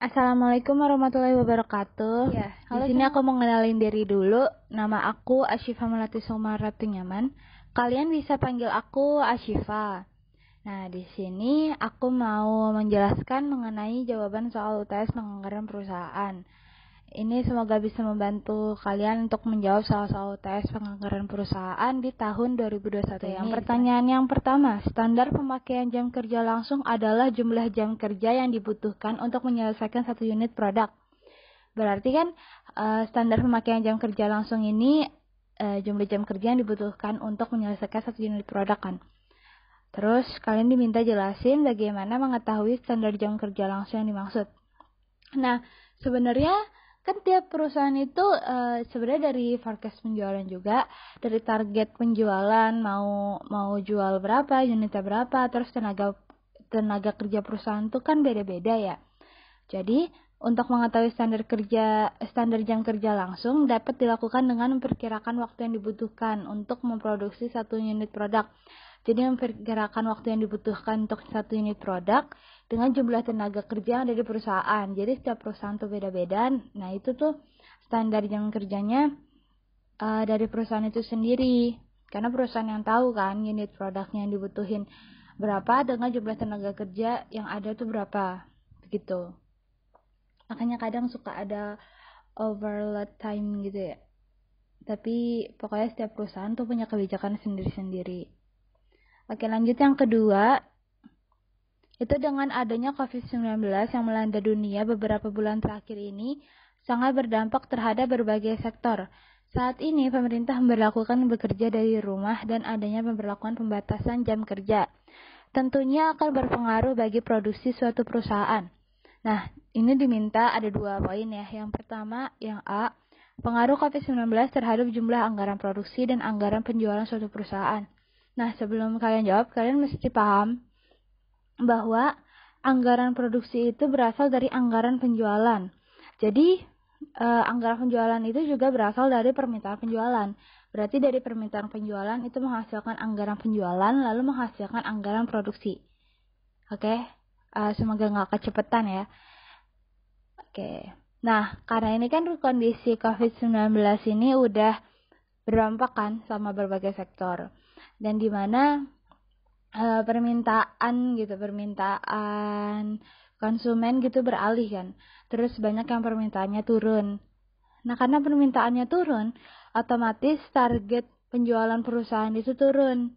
Assalamualaikum warahmatullahi wabarakatuh. Ya, Di sini aku mau ngenalin diri dulu. Nama aku Asyifa Melati Sumaratu Nyaman. Kalian bisa panggil aku Asyifa. Nah, di sini aku mau menjelaskan mengenai jawaban soal UTS penganggaran perusahaan. Ini semoga bisa membantu kalian untuk menjawab soal-soal UTS penganggaran perusahaan di tahun 2021 ini. Pertanyaan yang pertama, standar pemakaian jam kerja langsung adalah jumlah jam kerja yang dibutuhkan untuk menyelesaikan satu unit produk. Berarti kan standar pemakaian jam kerja langsung ini jumlah jam kerja yang dibutuhkan untuk menyelesaikan satu unit produk kan. Terus kalian diminta jelasin bagaimana mengetahui standar jam kerja langsung yang dimaksud. Nah, sebenarnya kan tiap perusahaan itu sebenarnya dari forecast penjualan juga, dari target penjualan mau jual berapa, unitnya berapa, terus tenaga kerja perusahaan itu kan beda-beda ya. Jadi untuk mengetahui standar jam kerja langsung dapat dilakukan dengan memperkirakan waktu yang dibutuhkan untuk memproduksi satu unit produk. Jadi memperkirakan waktu yang dibutuhkan untuk satu unit produk dengan jumlah tenaga kerja yang ada di perusahaan. Jadi setiap perusahaan tuh beda-beda. Nah itu tuh standar jam kerjanya dari perusahaan itu sendiri. Karena perusahaan yang tahu kan unit produknya yang dibutuhin berapa dengan jumlah tenaga kerja yang ada tuh berapa. Begitu. Makanya kadang suka ada overload time gitu ya. Tapi pokoknya setiap perusahaan tuh punya kebijakan sendiri-sendiri. Oke, lanjut yang kedua. Itu dengan adanya COVID-19 yang melanda dunia beberapa bulan terakhir ini sangat berdampak terhadap berbagai sektor. Saat ini pemerintah memberlakukan bekerja dari rumah dan adanya pemberlakuan pembatasan jam kerja. Tentunya akan berpengaruh bagi produksi suatu perusahaan. Nah, ini diminta ada 2 poin ya. Yang pertama, yang A, pengaruh COVID-19 terhadap jumlah anggaran produksi dan anggaran penjualan suatu perusahaan. Nah, sebelum kalian jawab, kalian mesti paham bahwa anggaran produksi itu berasal dari anggaran penjualan. Jadi, anggaran penjualan itu juga berasal dari permintaan penjualan. Berarti dari permintaan penjualan itu menghasilkan anggaran penjualan, lalu menghasilkan anggaran produksi. Oke, semoga nggak kecepatan ya. Oke, nah karena ini kan kondisi COVID-19 ini udah berdampak kan sama berbagai sektor. Dan di mana permintaan konsumen gitu beralih kan. Terus banyak yang permintaannya turun. Nah, karena permintaannya turun, otomatis target penjualan perusahaan itu turun.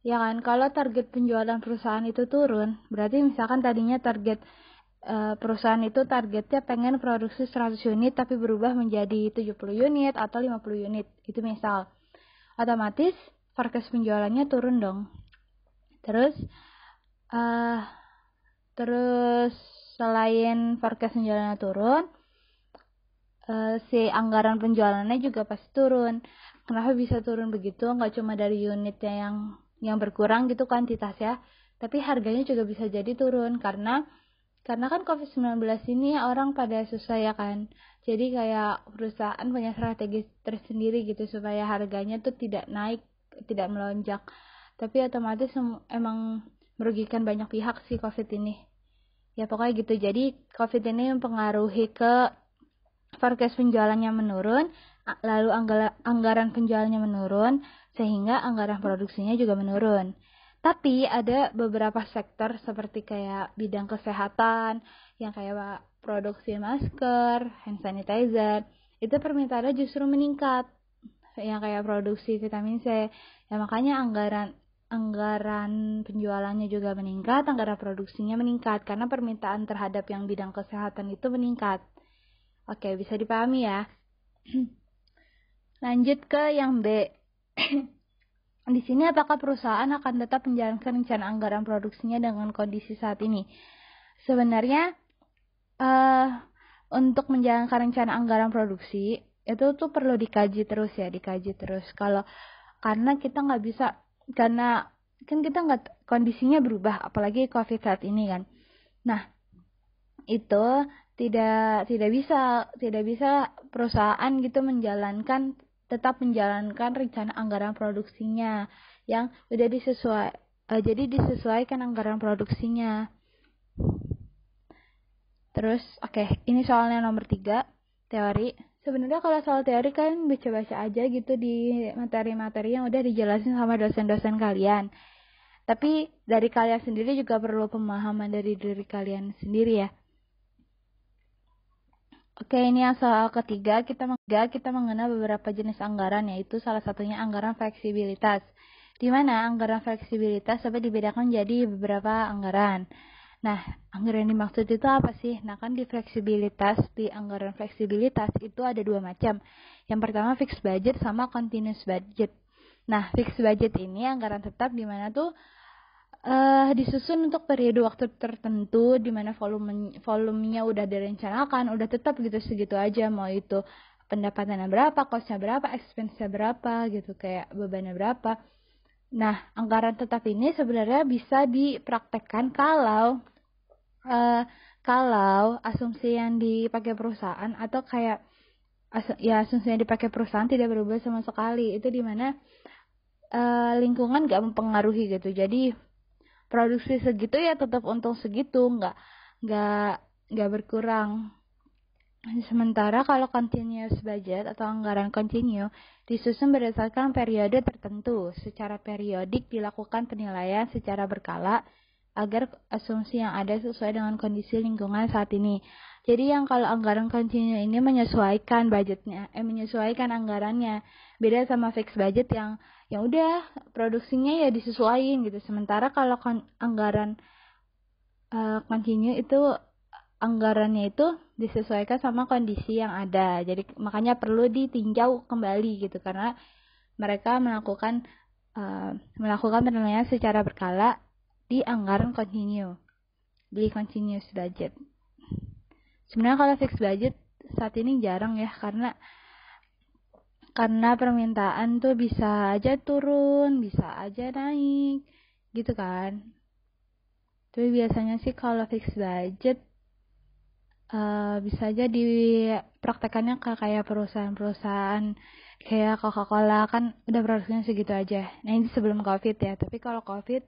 Ya kan, kalau target penjualan perusahaan itu turun, berarti misalkan tadinya target perusahaan itu targetnya pengen produksi 100 unit tapi berubah menjadi 70 unit atau 50 unit. Itu misal. Otomatis forecast penjualannya turun dong. Terus selain forecast penjualannya turun, si anggaran penjualannya juga pasti turun. Kenapa bisa turun begitu? Nggak cuma dari unitnya yang berkurang gitu kuantitasnya, tapi harganya juga bisa jadi turun karena kan COVID-19 ini orang pada susah ya kan. Jadi kayak perusahaan punya strategi tersendiri gitu supaya harganya tuh tidak naik, tidak melonjak. Tapi otomatis emang merugikan banyak pihak sih COVID ini. Ya pokoknya gitu. Jadi COVID ini mempengaruhi ke forecast penjualannya menurun, lalu anggaran penjualannya menurun, sehingga anggaran produksinya juga menurun. Tapi ada beberapa sektor seperti kayak bidang kesehatan, yang kayak produksi masker, hand sanitizer, itu permintaannya justru meningkat. Yang kayak produksi vitamin C. Ya makanya anggaran penjualannya juga meningkat, anggaran produksinya meningkat karena permintaan terhadap yang bidang kesehatan itu meningkat. Oke, bisa dipahami ya. Lanjut ke yang B. Di sini apakah perusahaan akan tetap menjalankan rencana anggaran produksinya dengan kondisi saat ini? Sebenarnya untuk menjalankan rencana anggaran produksi itu tuh perlu dikaji terus. Karena kita nggak bisa, karena kan kita nggak, kondisinya berubah, apalagi COVID saat ini kan. Nah, itu tidak bisa perusahaan gitu tetap menjalankan rencana anggaran produksinya yang udah jadi disesuaikan anggaran produksinya. Terus, ini soalnya nomor 3, teori. Sebenarnya kalau soal teori kan baca-baca aja gitu di materi-materi yang udah dijelasin sama dosen-dosen kalian. Tapi dari kalian sendiri juga perlu pemahaman dari diri kalian sendiri ya. Ini yang soal ketiga, kita mengenal beberapa jenis anggaran, yaitu salah satunya anggaran fleksibilitas. Di mana anggaran fleksibilitas dapat dibedakan menjadi beberapa anggaran. Nah, anggaran yang dimaksud itu apa sih? Nah, kan di anggaran fleksibilitas itu ada 2 macam. Yang pertama fixed budget sama continuous budget. Nah, fixed budget ini anggaran tetap di mana tuh disusun untuk periode waktu tertentu di mana volumenya udah direncanakan, udah tetap gitu segitu aja, mau itu pendapatannya berapa, cost-nya berapa, expense-nya berapa gitu, kayak bebannya berapa. Nah, anggaran tetap ini sebenarnya bisa dipraktekkan kalau asumsi yang dipakai perusahaan atau kayak asumsi yang dipakai perusahaan tidak berubah sama sekali. Itu dimana lingkungan gak mempengaruhi gitu. Jadi produksi segitu ya tetap untung segitu, nggak berkurang. Sementara kalau continuous budget atau anggaran continue disusun berdasarkan periode tertentu. Secara periodik dilakukan penilaian secara berkala agar asumsi yang ada sesuai dengan kondisi lingkungan saat ini. Jadi yang kalau anggaran continue ini menyesuaikan budgetnya, menyesuaikan anggarannya. Beda sama fixed budget yang udah produksinya ya disesuaikan gitu. Sementara kalau anggaran continue itu anggarannya itu disesuaikan sama kondisi yang ada. Jadi makanya perlu ditinjau kembali gitu, karena mereka melakukan penilaian secara berkala di anggaran continue, di continuous budget. Sebenarnya kalau fixed budget saat ini jarang ya, karena permintaan tuh bisa aja turun, bisa aja naik, gitu kan. Tapi biasanya sih kalau fixed budget bisa aja dipraktekannya ke kayak perusahaan-perusahaan kayak Coca-Cola, kan udah produksinya segitu aja. Nah, ini sebelum COVID ya. Tapi kalau COVID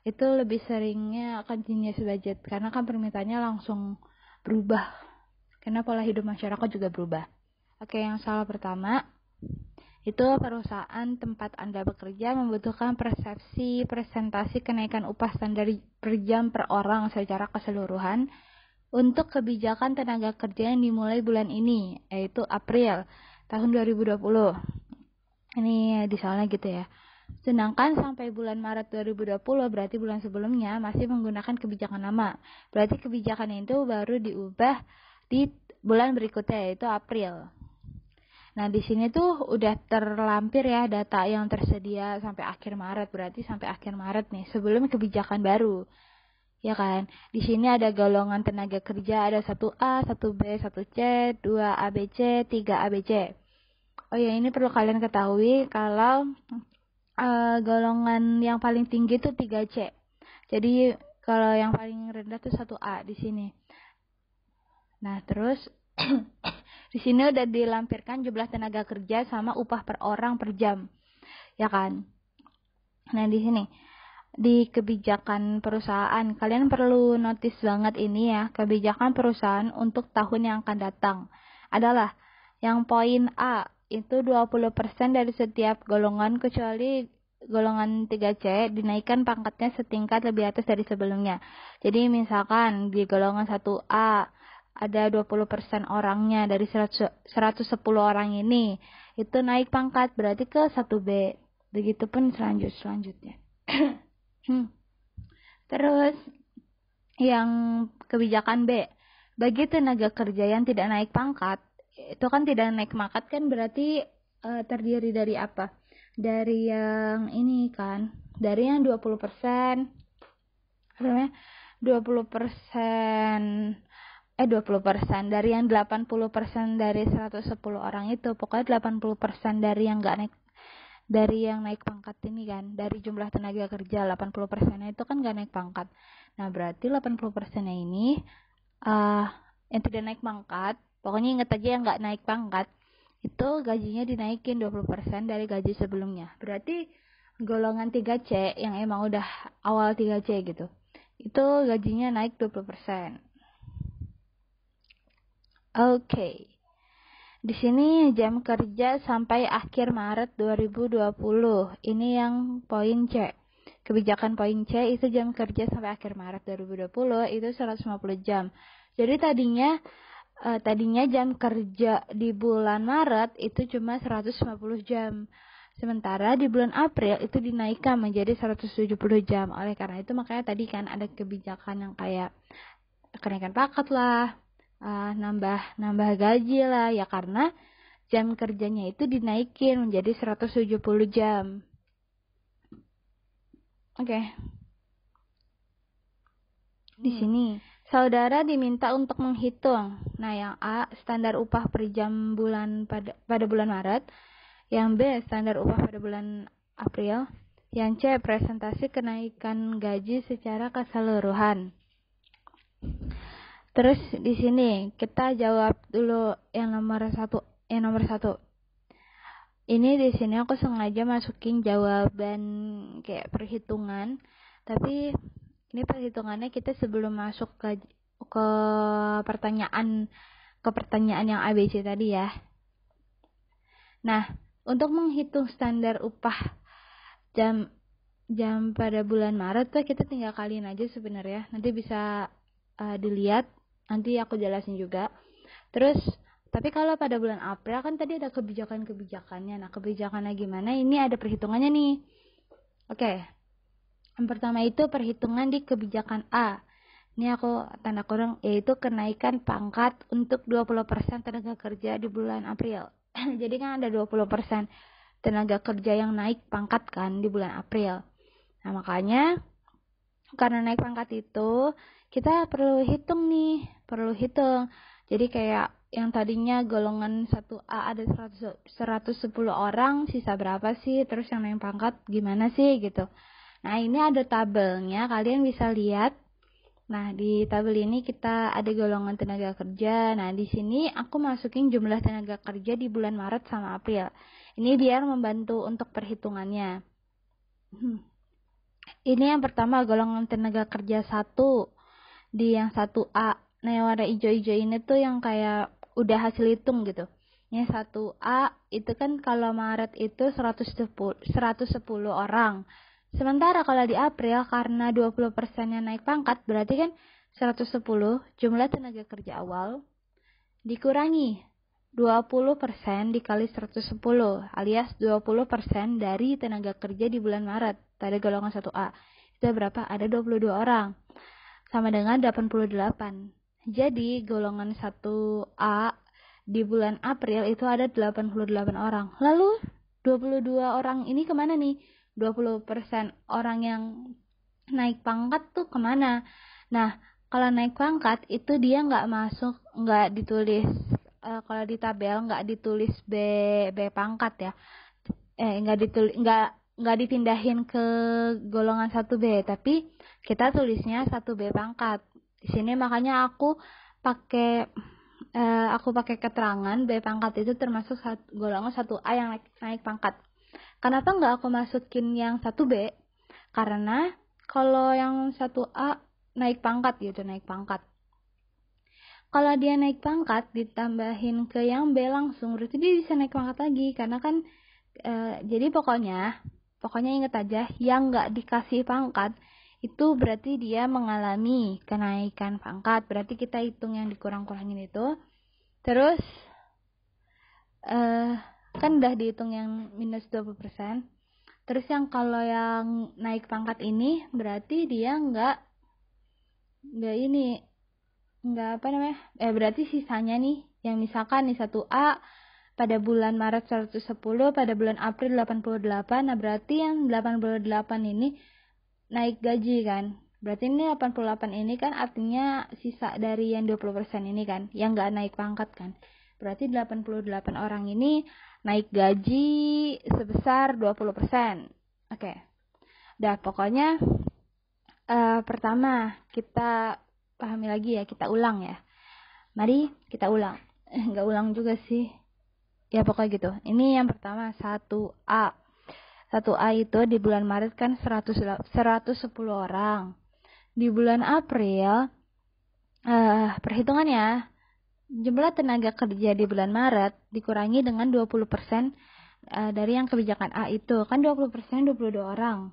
itu lebih seringnya continuous budget karena kan permintaannya langsung berubah. Karena pola hidup masyarakat juga berubah. Yang salah pertama itu perusahaan tempat Anda bekerja membutuhkan presentasi kenaikan upah standar per jam per orang secara keseluruhan untuk kebijakan tenaga kerja yang dimulai bulan ini, yaitu April tahun 2020. Ini soalnya gitu ya. Sedangkan sampai bulan Maret 2020, berarti bulan sebelumnya, masih menggunakan kebijakan lama. Berarti kebijakan itu baru diubah di bulan berikutnya, yaitu April. Nah, di sini tuh udah terlampir ya data yang tersedia sampai akhir Maret. Berarti sampai akhir Maret nih, sebelum kebijakan baru. Ya kan? Di sini ada golongan tenaga kerja, ada 1A, 1B, 1C, 2 ABC, 3 ABC. Oh ya, ini perlu kalian ketahui kalau golongan yang paling tinggi itu 3C. Jadi kalau yang paling rendah itu 1A di sini. Nah, terus di sini udah dilampirkan jumlah tenaga kerja sama upah per orang per jam. Ya kan? Nah, di sini di kebijakan perusahaan, kalian perlu notice banget ini ya, kebijakan perusahaan untuk tahun yang akan datang adalah yang poin A, itu 20% dari setiap golongan kecuali golongan 3C dinaikkan pangkatnya setingkat lebih atas dari sebelumnya. Jadi misalkan di golongan 1A ada 20% orangnya dari 110 orang ini, itu naik pangkat berarti ke 1B. Begitupun selanjutnya. Terus yang kebijakan B, bagi tenaga kerja yang tidak naik pangkat, itu kan tidak naik pangkat kan berarti terdiri dari apa? Dari yang ini kan, dari yang 20%, 20% dari yang 80% dari 110 orang itu, pokoknya 80% dari yang nggak naik, dari yang naik pangkat ini kan, dari jumlah tenaga kerja 80% itu kan gak naik pangkat. Nah, berarti 80%-nya ini yang tidak naik pangkat, pokoknya ingat aja yang gak naik pangkat, itu gajinya dinaikin 20% dari gaji sebelumnya. Berarti golongan 3C yang emang udah awal 3C gitu, itu gajinya naik 20%. Oke. Di sini jam kerja sampai akhir Maret 2020. Ini yang poin C. Kebijakan poin C itu jam kerja sampai akhir Maret 2020 itu 150 jam. Jadi tadinya jam kerja di bulan Maret itu cuma 150 jam. Sementara di bulan April itu dinaikkan menjadi 170 jam. Oleh karena itu makanya tadi kan ada kebijakan yang kayak kenaikan pangkat lah, nambah gaji lah, ya karena jam kerjanya itu dinaikin menjadi 170 jam. Oke. Di sini saudara diminta untuk menghitung. Nah, yang A standar upah per jam bulan pada bulan Maret, yang B standar upah pada bulan April, yang C presentasi kenaikan gaji secara keseluruhan. Terus di sini kita jawab dulu yang nomor satu. Ini di sini aku sengaja masukin jawaban kayak perhitungan, tapi ini perhitungannya kita sebelum masuk ke pertanyaan yang ABC tadi ya. Nah, untuk menghitung standar upah jam pada bulan Maret tuh kita tinggal kaliin aja sebenarnya. Nanti bisa dilihat, nanti aku jelasin juga. Terus tapi kalau pada bulan April kan tadi ada kebijakannya. Nah, kebijakannya gimana? Ini ada perhitungannya nih. Oke. Yang pertama itu perhitungan di kebijakan A. Ini aku tanda kurung, yaitu kenaikan pangkat untuk 20% tenaga kerja di bulan April. Jadi kan ada 20% tenaga kerja yang naik pangkat kan di bulan April. Nah, makanya karena naik pangkat itu kita perlu hitung. Jadi kayak yang tadinya golongan 1A ada 110 orang, sisa berapa sih? Terus yang naik pangkat gimana sih gitu. Nah, ini ada tabelnya, kalian bisa lihat. Nah, di tabel ini kita ada golongan tenaga kerja. Nah, di sini aku masukin jumlah tenaga kerja di bulan Maret sama April. Ini biar membantu untuk perhitungannya. Ini yang pertama golongan tenaga kerja 1 di yang 1A. Nah, yang warna hijau-hijau ini tuh yang kayak udah hasil hitung gitu. Yang 1A itu kan kalau Maret itu 110 orang. Sementara kalau di April karena 20%-nya naik pangkat berarti kan 110 jumlah tenaga kerja awal dikurangi 20% dikali 110 alias 20% dari tenaga kerja di bulan Maret pada golongan 1A. Itu berapa? Ada 22 orang. Sama dengan 88. Jadi golongan 1A di bulan April itu ada 88 orang. Lalu 22 orang ini kemana nih? 20% orang yang naik pangkat tuh kemana? Nah, kalau naik pangkat itu dia nggak ditulis, kalau di tabel nggak ditulis B pangkat ya. Nggak dipindahin ke golongan 1B, tapi kita tulisnya 1B pangkat. Di sini makanya aku pakai keterangan B pangkat itu termasuk golongan 1A yang naik pangkat. Kenapa nggak aku masukin yang 1B? Karena kalau yang 1A naik pangkat. Kalau dia naik pangkat ditambahin ke yang B langsung, berarti dia bisa naik pangkat lagi. Karena kan jadi pokoknya ingat aja, yang nggak dikasih pangkat itu berarti dia mengalami kenaikan pangkat. Berarti kita hitung yang dikurang-kurangin itu. Terus kan udah dihitung yang minus 20%. Terus yang kalau yang naik pangkat ini berarti dia berarti sisanya nih, yang misalkan nih 1A pada bulan Maret 110, pada bulan April 88. Nah, berarti yang 88 ini naik gaji kan. Berarti ini 88 ini kan artinya sisa dari yang 20% ini kan, yang nggak naik pangkat kan. Berarti 88 orang ini naik gaji sebesar 20%. Oke. Dah, pokoknya pertama kita pahami lagi ya, kita ulang ya. Mari kita ulang. Nggak ulang juga sih. Ya pokoknya gitu. Ini yang pertama 1A. 1A itu di bulan Maret kan 110 orang. Di bulan April perhitungannya jumlah tenaga kerja di bulan Maret dikurangi dengan 20% dari yang kebijakan A itu. Kan 20% 22 orang.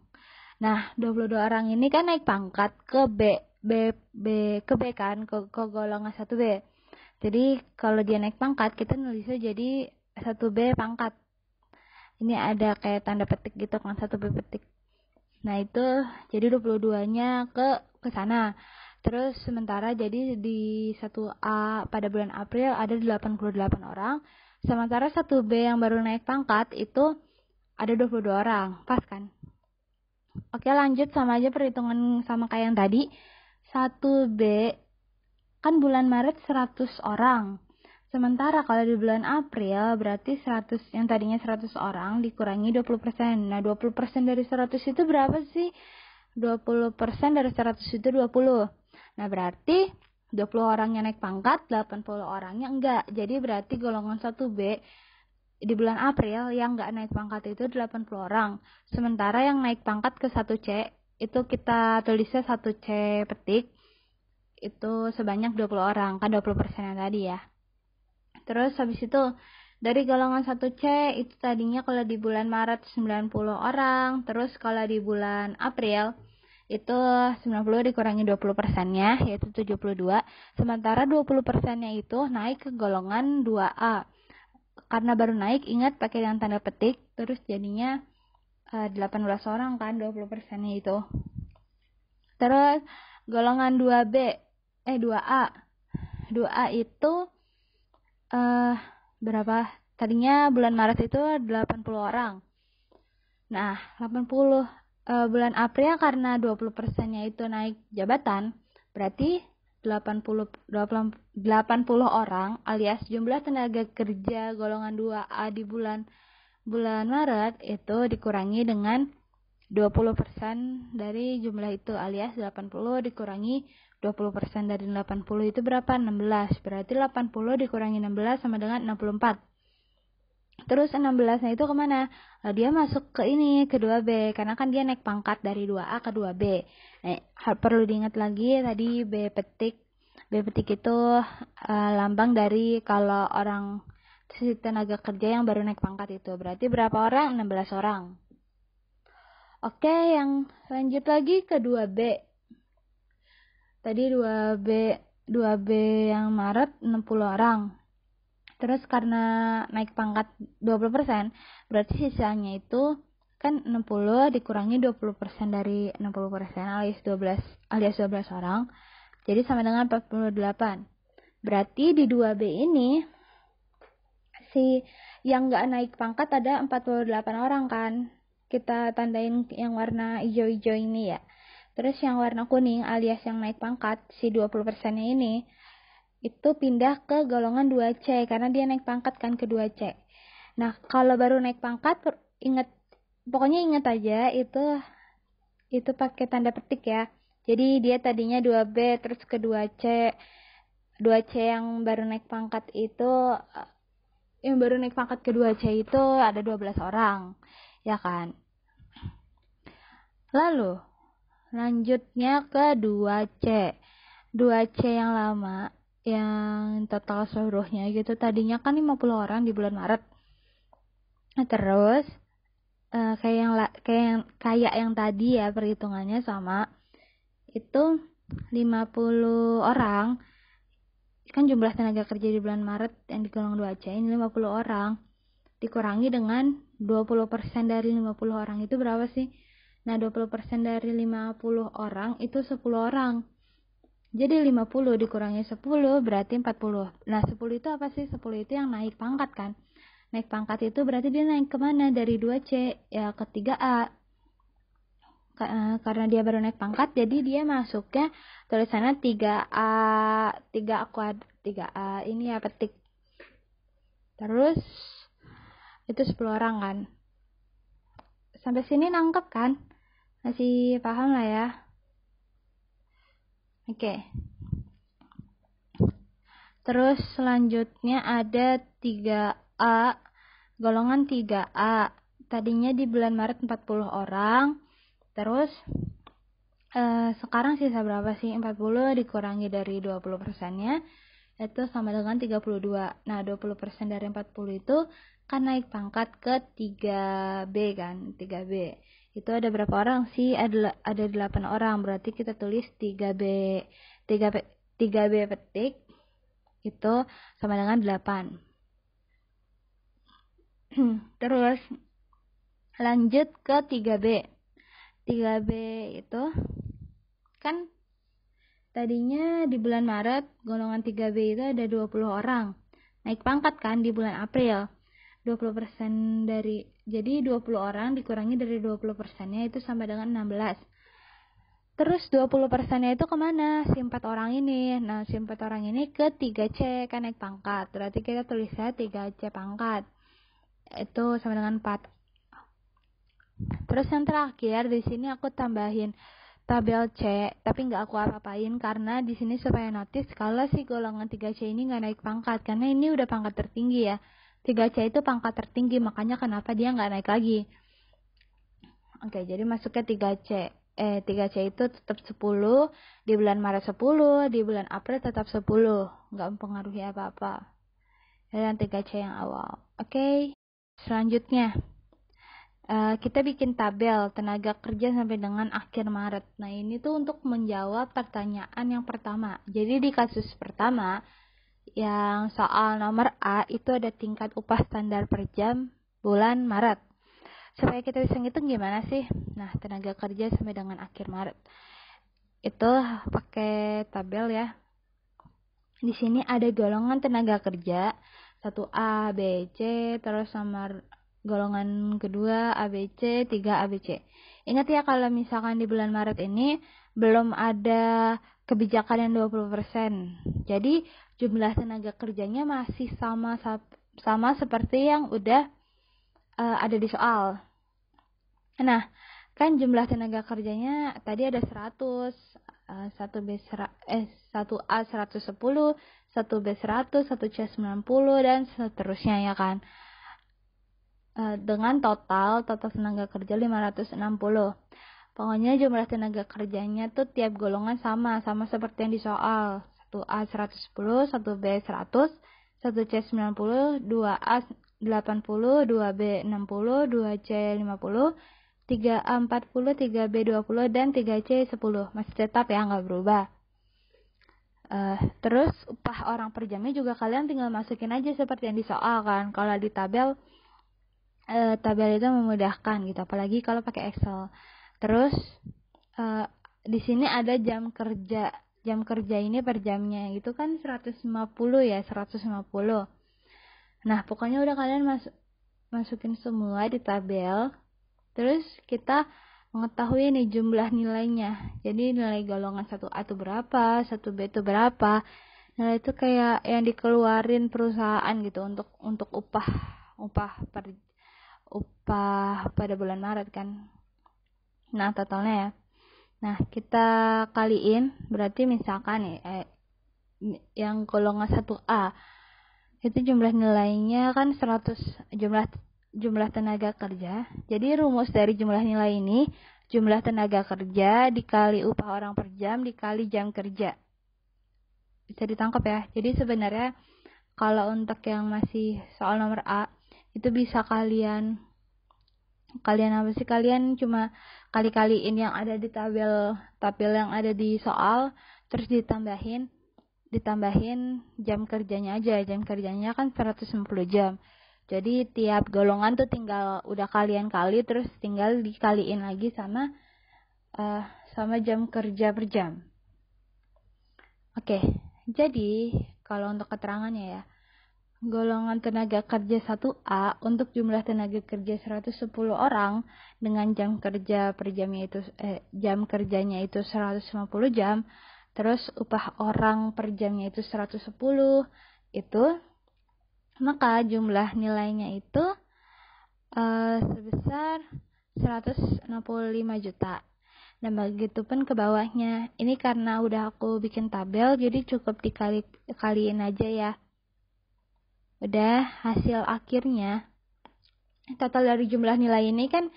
Nah, 22 orang ini kan naik pangkat ke ke B kan, ke golongan 1B. Jadi kalau dia naik pangkat, kita nulisnya jadi 1B pangkat. Ini ada kayak tanda petik gitu kan, 1B petik. Nah, itu jadi 22-nya ke sana. Terus sementara jadi di 1A pada bulan April ada 88 orang. Sementara 1B yang baru naik pangkat itu ada 22 orang. Pas kan? Oke, lanjut sama aja perhitungan sama kayak yang tadi. 1B kan bulan Maret 100 orang. Sementara kalau di bulan April berarti 100 yang tadinya 100 orang dikurangi 20%. Nah, 20% dari 100 itu berapa sih? 20% dari 100 itu 20. Nah, berarti 20 orangnya naik pangkat, 80 orangnya enggak. Jadi berarti golongan 1B di bulan April yang enggak naik pangkat itu 80 orang. Sementara yang naik pangkat ke 1C itu kita tulisnya 1C petik itu sebanyak 20 orang. Kan 20% yang tadi ya. Terus habis itu dari golongan 1C itu tadinya kalau di bulan Maret 90 orang. Terus kalau di bulan April itu 90 dikurangi 20%-nya yaitu 72. Sementara 20%-nya itu naik ke golongan 2A. Karena baru naik, ingat pakai yang tanda petik, terus jadinya 18 orang kan 20%-nya itu. Terus golongan 2A. 2A itu berapa? Tadinya bulan Maret itu 80 orang. Nah, 80 bulan April karena 20%-nya itu naik jabatan, berarti 80 orang alias jumlah tenaga kerja golongan 2A di bulan Maret itu dikurangi dengan 20% dari jumlah itu alias 80 dikurangi 20% dari 80 itu berapa? 16. Berarti 80 dikurangi 16 sama dengan 64. Terus 16-nya itu kemana? Dia masuk ke ini, ke 2B. Karena kan dia naik pangkat dari 2A ke 2B. Perlu diingat lagi tadi B petik. B petik itu lambang dari kalau orang tenaga kerja yang baru naik pangkat itu. Berarti berapa orang? 16 orang. Oke, yang lanjut lagi ke 2B. Tadi 2B yang Maret 60 orang. Terus karena naik pangkat 20%, berarti sisanya itu kan 60 dikurangi 20% dari 60% alias 12 orang. Jadi sama dengan 48. Berarti di 2B ini si yang nggak naik pangkat ada 48 orang kan. Kita tandain yang warna hijau-hijau ini ya. Terus yang warna kuning alias yang naik pangkat si 20%-nya ini itu pindah ke golongan 2C karena dia naik pangkat kan ke 2C. Nah, kalau baru naik pangkat pokoknya ingat aja itu pakai tanda petik ya. Jadi dia tadinya 2B terus ke 2C. 2C yang baru naik pangkat ke 2C itu ada 12 orang. Ya kan? Lalu lanjutnya ke 2C. 2C yang lama yang total seluruhnya gitu tadinya kan 50 orang di bulan Maret. Nah, terus kayak yang tadi ya perhitungannya sama itu 50 orang kan jumlah tenaga kerja di bulan Maret yang di golongan 2C ini 50 orang dikurangi dengan 20% dari 50 orang itu berapa sih? Nah, 20% dari 50 orang itu 10 orang. Jadi 50 dikurangi 10 berarti 40. Nah, 10 itu apa sih? 10 itu yang naik pangkat kan. Naik pangkat itu berarti dia naik kemana? Dari 2C ya ke 3A. Karena dia baru naik pangkat, jadi dia masuknya tulisannya 3A ini ya petik. Terus itu 10 orang kan. Sampai sini nangkep kan? Masih paham lah ya. Oke. Terus selanjutnya ada 3A, golongan 3A. Tadinya di bulan Maret 40 orang. Terus sekarang sisa berapa sih? 40 dikurangi dari 20%-nya. itu sama dengan 32. Nah, 20% dari 40 itu kan naik pangkat ke 3B kan, 3B. Itu ada berapa orang sih? Ada 8 orang, berarti kita tulis 3B 3B petik itu sama dengan 8. Terus lanjut ke 3B. 3B itu kan tadinya di bulan Maret golongan 3B itu ada 20 orang. Naik pangkat kan di bulan April. 20% dari, jadi 20 orang dikurangi dari 20%-nya itu sama dengan 16. Terus 20%-nya itu kemana? Si 4 orang ini. Nah, si 4 orang ini ke 3C kan naik pangkat. Berarti kita tulisnya 3C pangkat. Itu sama dengan 4. Terus yang terakhir di sini aku tambahin tabel C, tapi nggak aku apa-apain karena di sini supaya notice kalau si golongan 3C ini nggak naik pangkat, karena ini udah pangkat tertinggi ya. 3C itu pangkat tertinggi, makanya kenapa dia nggak naik lagi. Oke, jadi masuk ke 3C. 3C itu tetap 10, di bulan Maret 10, di bulan April tetap 10, nggak mempengaruhi apa-apa. Dan 3C yang awal. Oke, selanjutnya. Kita bikin tabel tenaga kerja sampai dengan akhir Maret. Nah, ini tuh untuk menjawab pertanyaan yang pertama. Jadi di kasus pertama, yang soal nomor A, itu ada tingkat upah standar per jam bulan Maret. Supaya kita bisa ngitung gimana sih? Nah, tenaga kerja sampai dengan akhir Maret. Itu pakai tabel ya. Di sini ada golongan tenaga kerja, 1A, B, C, terus nomor golongan kedua ABC, 3 ABC. Ingat ya kalau misalkan di bulan Maret ini belum ada kebijakan yang 20%. Jadi jumlah tenaga kerjanya masih sama seperti yang udah ada di soal. Nah, kan jumlah tenaga kerjanya tadi ada 100, 1A 110, 1B 100, 1C 90 dan seterusnya ya kan. Dengan total tenaga kerja 560. Pokoknya jumlah tenaga kerjanya tuh tiap golongan sama seperti yang di soal. 1A 110, 1B 100, 1C 90, 2A 80, 2B 60, 2C 50, 3A 40, 3B 20, dan 3C 10. Masih tetap ya, nggak berubah. Terus upah orang per jamnya juga kalian tinggal masukin aja seperti yang di soal kan. Kalau di tabel itu memudahkan gitu, apalagi kalau pakai Excel. Terus di sini ada jam kerja. Jam kerja ini per jamnya itu kan 150 ya, 150. Nah, pokoknya udah kalian masukin semua di tabel. Terus kita mengetahui nih jumlah nilainya. Jadi nilai golongan 1A itu berapa, 1B itu berapa. Nilai itu kayak yang dikeluarin perusahaan gitu untuk upah pada bulan Maret kan. Nah, totalnya ya. Nah, kita kaliin, berarti misalkan nih yang golongan 1A itu jumlah nilainya kan 100, jumlah tenaga kerja. Jadi rumus dari jumlah nilai ini, jumlah tenaga kerja dikali upah orang per jam dikali jam kerja. Bisa ditangkap ya. Jadi sebenarnya kalau untuk yang masih soal nomor A, itu bisa kalian apa sih, kalian cuma kali-kaliin yang ada di tabel yang ada di soal, terus ditambahin jam kerjanya aja. Jam kerjanya kan 150 jam. Jadi tiap golongan tuh tinggal udah kalian kali, terus tinggal dikaliin lagi sama jam kerja per jam. Oke, jadi kalau untuk keterangannya ya, golongan tenaga kerja 1A untuk jumlah tenaga kerja 110 orang dengan jam kerja per jamnya itu jam kerjanya itu 150 jam, terus upah orang per jamnya itu 110 itu, maka jumlah nilainya itu sebesar 165 juta. Dan begitu pun ke bawahnya. Ini karena udah aku bikin tabel, jadi cukup dikaliin aja ya. Udah, hasil akhirnya total dari jumlah nilai ini kan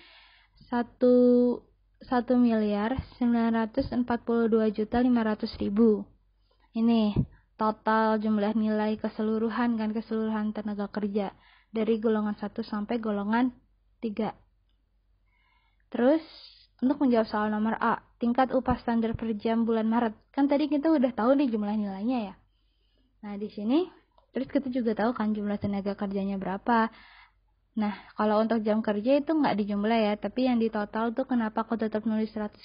1.942.500.000. Ini total jumlah nilai keseluruhan tenaga kerja dari golongan 1 sampai golongan 3. Terus untuk menjawab soal nomor A, tingkat upah standar per jam bulan Maret. Kan tadi kita udah tahu nih jumlah nilainya ya. Nah, di sini terus kita juga tahu kan jumlah tenaga kerjanya berapa. Nah, kalau untuk jam kerja itu nggak dijumlah ya, tapi yang di total tuh kenapa aku tetap nulis 150?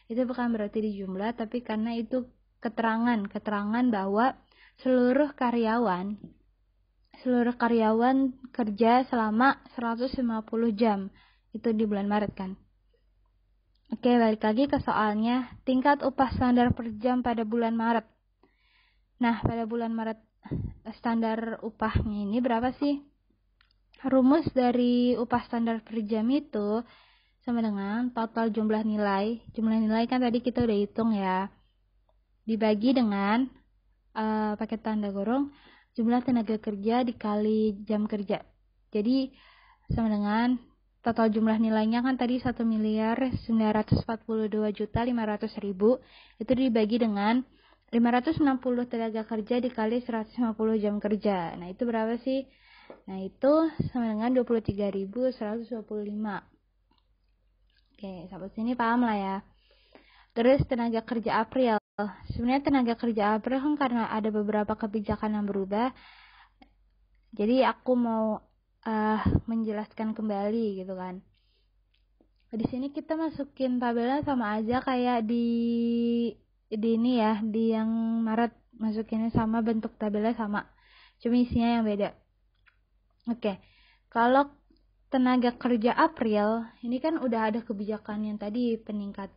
Itu bukan berarti dijumlah, tapi karena itu keterangan bahwa seluruh karyawan kerja selama 150 jam. Itu di bulan Maret kan. Oke, balik lagi ke soalnya. Tingkat upah standar per jam pada bulan Maret. Nah, pada bulan Maret standar upahnya ini berapa sih? Rumus dari upah standar per jam itu sama dengan total jumlah nilai. Jumlah nilai kan tadi kita udah hitung ya. Dibagi dengan pakai tanda kurung jumlah tenaga kerja dikali jam kerja. Jadi sama dengan total jumlah nilainya kan tadi 1.942.500.000 itu dibagi dengan 560 tenaga kerja dikali 150 jam kerja. Nah, itu berapa sih? Nah, itu sama dengan 23.125. Oke, sampai sini paham lah ya. Terus tenaga kerja April. Sebenarnya tenaga kerja April kan karena ada beberapa kebijakan yang berubah. Jadi aku mau menjelaskan kembali gitu kan. Di sini kita masukin tabelnya sama aja kayak di ini ya, di yang Maret masukinnya sama, bentuk tabelnya sama. Cuma isinya yang beda. Oke. Kalau tenaga kerja April, ini kan udah ada kebijakan yang tadi peningkat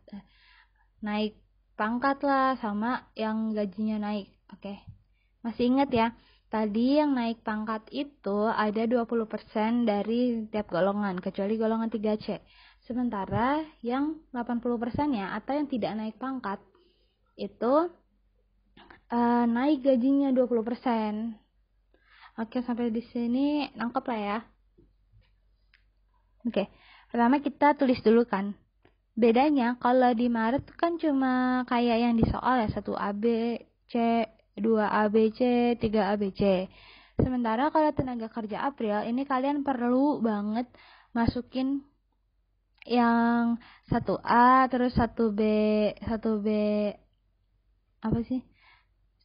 naik pangkat lah sama yang gajinya naik. Oke. Masih ingat ya? Tadi yang naik pangkat itu ada 20% dari tiap golongan, kecuali golongan 3C. Sementara yang 80% ya, atau yang tidak naik pangkat, itu naik gajinya 20%. Oke, sampai di sini nangkep lah ya. Oke, pertama kita tulis dulu kan. Bedanya kalau di Maret kan cuma kayak yang di soal ya, 1AB, C, 2 ABC, 3 ABC. Sementara kalau tenaga kerja April, ini kalian perlu banget masukin yang 1A, terus 1B, 1B, apa sih?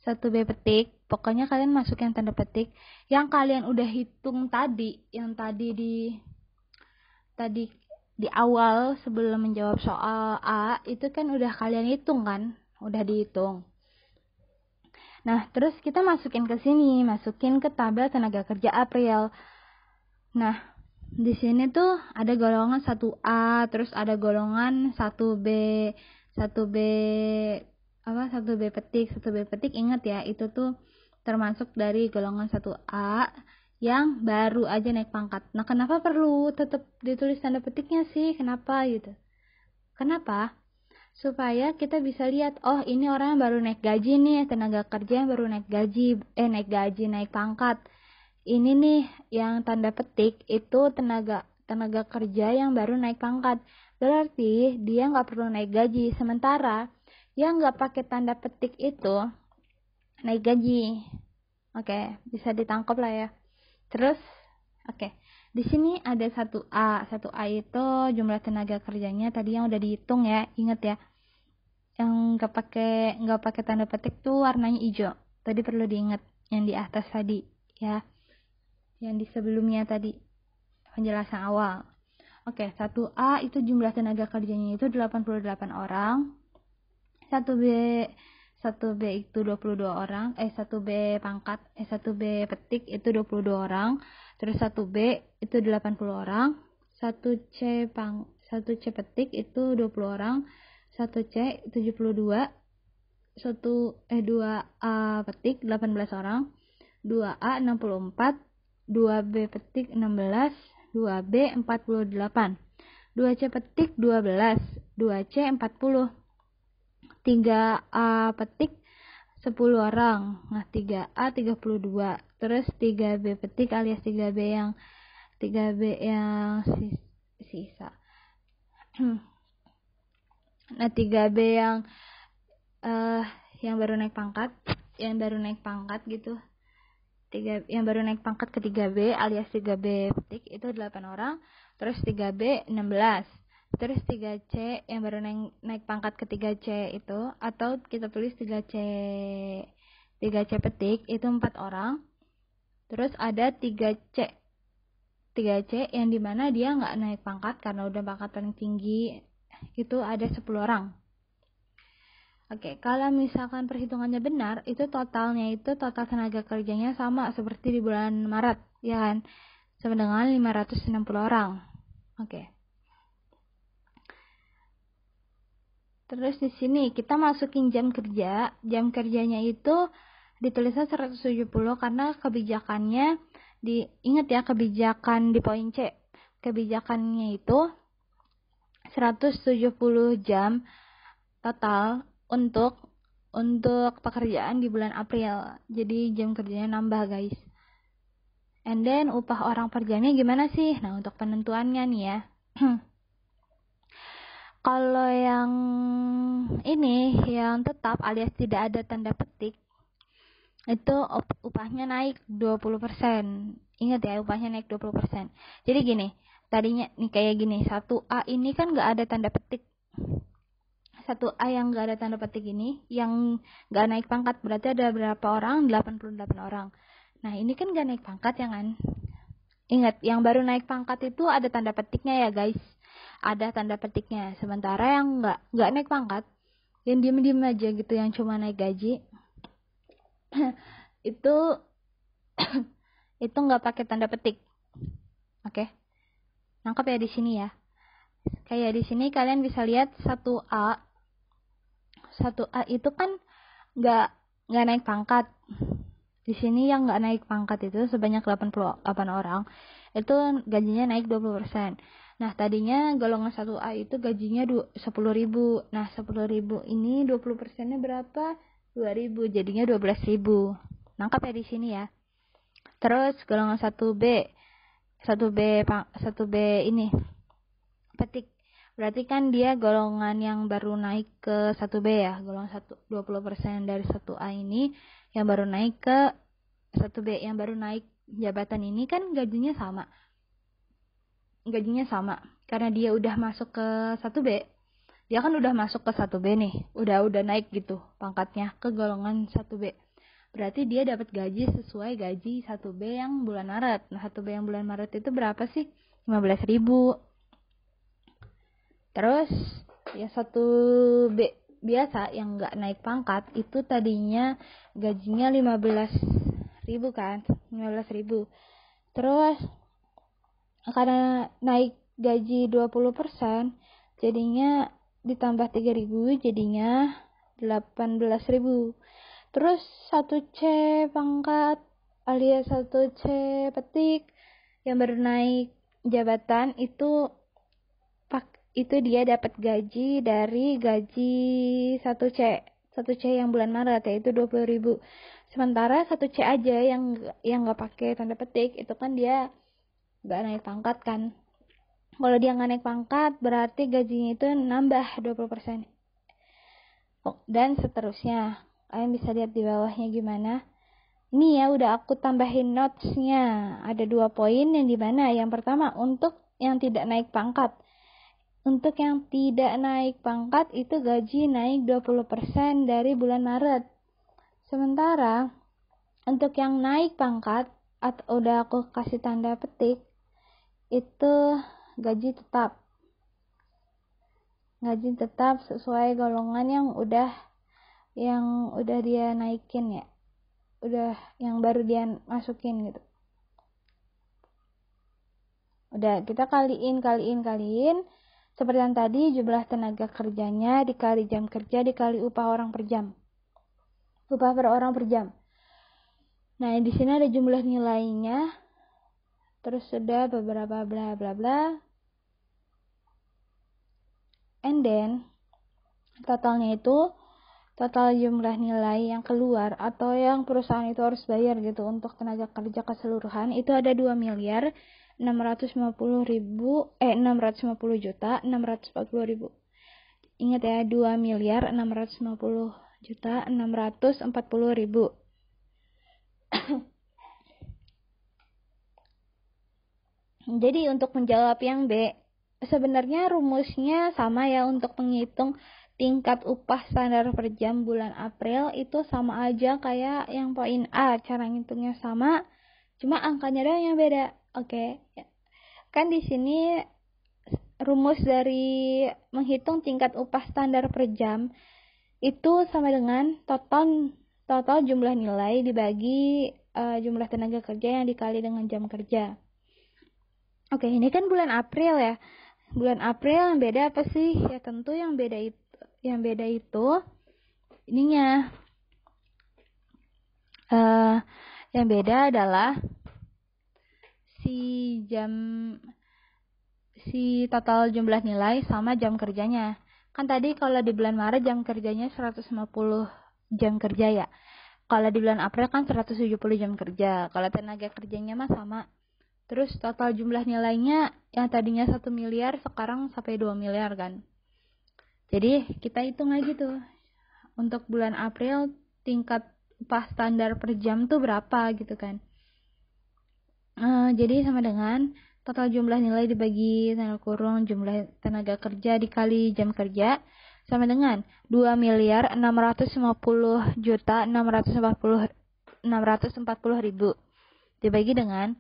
1B petik. Pokoknya kalian masukin tanda petik. Yang kalian udah hitung tadi, yang tadi di awal sebelum menjawab soal A, itu kan udah kalian hitung kan? Udah dihitung. Nah, terus kita masukin ke sini, masukin ke tabel tenaga kerja April. Nah, di sini tuh ada golongan 1A, terus ada golongan 1B, 1B apa? 1B petik ingat ya, itu tuh termasuk dari golongan 1A yang baru aja naik pangkat. Nah, kenapa perlu tetap ditulis tanda petiknya sih? Kenapa gitu? Kenapa? Supaya kita bisa lihat, oh ini orang yang baru naik gaji nih, tenaga kerja yang baru naik pangkat. Ini nih yang tanda petik itu tenaga kerja yang baru naik pangkat. Berarti dia nggak perlu naik gaji. Sementara yang nggak pakai tanda petik itu naik gaji. Oke, bisa ditangkap lah ya. Terus, oke. Di sini ada 1A. 1A itu jumlah tenaga kerjanya tadi yang udah dihitung ya. Ingat ya. Yang nggak pakai tanda petik tuh warnanya hijau. Tadi perlu diingat yang di atas tadi ya. Yang di sebelumnya tadi penjelasan awal. Oke, 1A itu jumlah tenaga kerjanya itu 88 orang. 1B itu 22 orang, 1B pangkat, 1B petik itu 22 orang. Terus 1B itu 80 orang, 1C petik itu 20 orang, 1C 72, 2A petik 18 orang, 2A 64, 2B petik 16, 2B 48, 2C petik 12, 2C 40, 3A petik 10 orang. Nah, 3A 32. Terus 3B petik alias 3B yang sisa. Nah, 3B yang baru naik pangkat yang baru naik pangkat gitu. Yang baru naik pangkat ke 3B alias 3B petik itu 8 orang, terus 3B 16. Terus 3C yang baru naik pangkat ke 3C itu, atau kita tulis 3C petik itu 4 orang. Terus ada 3C yang dimana dia nggak naik pangkat karena udah pangkat paling tinggi, itu ada 10 orang. Oke, kalau misalkan perhitungannya benar, itu totalnya itu total tenaga kerjanya sama seperti di bulan Maret, ya kan? Sama dengan 560 orang. Oke. Terus di sini kita masukin jam kerja. Jam kerjanya itu ditulisnya 170 karena kebijakannya ingat ya, kebijakan di poin C. Kebijakannya itu 170 jam total untuk pekerjaan di bulan April. Jadi jam kerjanya nambah, guys. And then upah orang per jamnya gimana sih? Nah, untuk penentuannya nih ya. Kalau yang ini, yang tetap alias tidak ada tanda petik, itu upahnya naik 20%. Ingat ya, upahnya naik 20%. Jadi gini, tadinya nih kayak gini, 1A ini kan nggak ada tanda petik. 1A yang nggak ada tanda petik ini, yang nggak naik pangkat, berarti ada berapa orang? 88 orang. Nah, ini kan nggak naik pangkat ya kan? Ingat, yang baru naik pangkat itu ada tanda petiknya ya guys. Ada tanda petiknya. Sementara yang nggak naik pangkat, yang diem-diem aja gitu, yang cuma naik gaji, itu itu nggak pakai tanda petik. Oke? Nangkep ya di sini ya. Kayak di sini kalian bisa lihat 1A itu kan nggak naik pangkat. Di sini yang nggak naik pangkat itu sebanyak 88 orang, itu gajinya naik 20%. Nah, tadinya golongan 1A itu gajinya 10.000. Nah, 10.000 ini 20%-nya berapa? 2.000, jadinya 12.000. Nangkap ya di sini ya. Terus golongan 1B ini petik. Berarti kan dia golongan yang baru naik ke 1B ya. Golongan 20% dari 1A ini yang baru naik ke 1B, yang baru naik jabatan ini kan gajinya sama. Karena dia udah masuk ke 1B. Dia kan udah masuk ke 1B nih. Udah naik gitu pangkatnya ke golongan 1B. Berarti dia dapat gaji sesuai gaji 1B yang bulan Maret. Nah, 1B yang bulan Maret itu berapa sih? 15.000. Terus ya 1B biasa yang nggak naik pangkat itu tadinya gajinya 15.000 kan, 15.000. Terus karena naik gaji 20%, jadinya ditambah 3.000 jadinya 18.000. Terus 1C pangkat alias 1C petik yang baru naik jabatan itu dia dapat gaji dari gaji 1C yang bulan Maret, yaitu 20.000. Sementara 1C aja yang nggak pakai tanda petik itu kan dia nggak naik pangkat kan. Kalau dia nggak naik pangkat berarti gajinya itu nambah 20%. Dan seterusnya. Kalian bisa lihat di bawahnya gimana. Ini ya udah aku tambahin notes-nya. Ada 2 poin yang dimana yang pertama untuk yang tidak naik pangkat. Untuk yang tidak naik pangkat itu gaji naik 20% dari bulan Maret. Sementara untuk yang naik pangkat atau udah aku kasih tanda petik itu gaji tetap. Gaji tetap sesuai golongan yang udah dia naikin ya. Udah yang baru dia masukin gitu. Udah kita kaliin. Seperti yang tadi, jumlah tenaga kerjanya dikali jam kerja dikali upah orang per jam. Upah per orang per jam. Nah, di sini ada jumlah nilainya. Terus ada beberapa bla bla bla. And then totalnya itu total jumlah nilai yang keluar atau yang perusahaan itu harus bayar gitu untuk tenaga kerja keseluruhan itu ada 2.650.640.640.000. Ingat ya, 2.650.000 20.640.000. Jadi untuk menjawab yang B, sebenarnya rumusnya sama ya untuk menghitung tingkat upah standar per jam bulan April itu sama aja kayak yang poin A, cara ngitungnya sama, cuma angkanya doang yang beda. Oke. Kan di sini rumus dari menghitung tingkat upah standar per jam itu sama dengan total jumlah nilai dibagi jumlah tenaga kerja yang dikali dengan jam kerja. Oke, ini kan bulan April ya. Bulan April yang beda apa sih? Ya tentu yang beda itu ininya. Yang beda adalah si total jumlah nilai sama jam kerjanya. Kan tadi kalau di bulan Maret jam kerjanya 150 jam kerja ya. Kalau di bulan April kan 170 jam kerja. Kalau tenaga kerjanya mah sama. Terus total jumlah nilainya yang tadinya 1 miliar sekarang sampai 2 miliar kan. Jadi kita hitung aja tuh. Untuk bulan April tingkat upah standar per jam tuh berapa gitu kan. Jadi sama dengan total jumlah nilai dibagi tanda kurung jumlah tenaga kerja dikali jam kerja sama dengan 2.650.640.000 dibagi dengan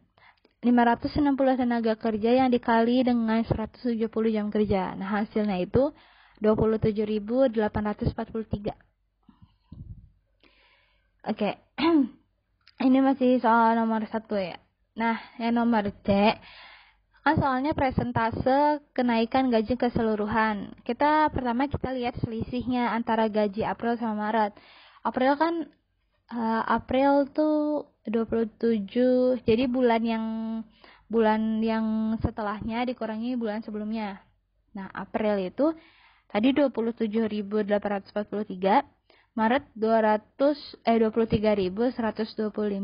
560 tenaga kerja yang dikali dengan 170 jam kerja. Nah, hasilnya itu 27.843. Oke. Ini masih soal nomor 1 ya. Nah, yang nomor C kan soalnya presentase kenaikan gaji keseluruhan. Pertama kita lihat selisihnya antara gaji April sama Maret. April kan April tuh 27, jadi bulan yang setelahnya dikurangi bulan sebelumnya. Nah, April itu tadi 27.843, Maret 23.125.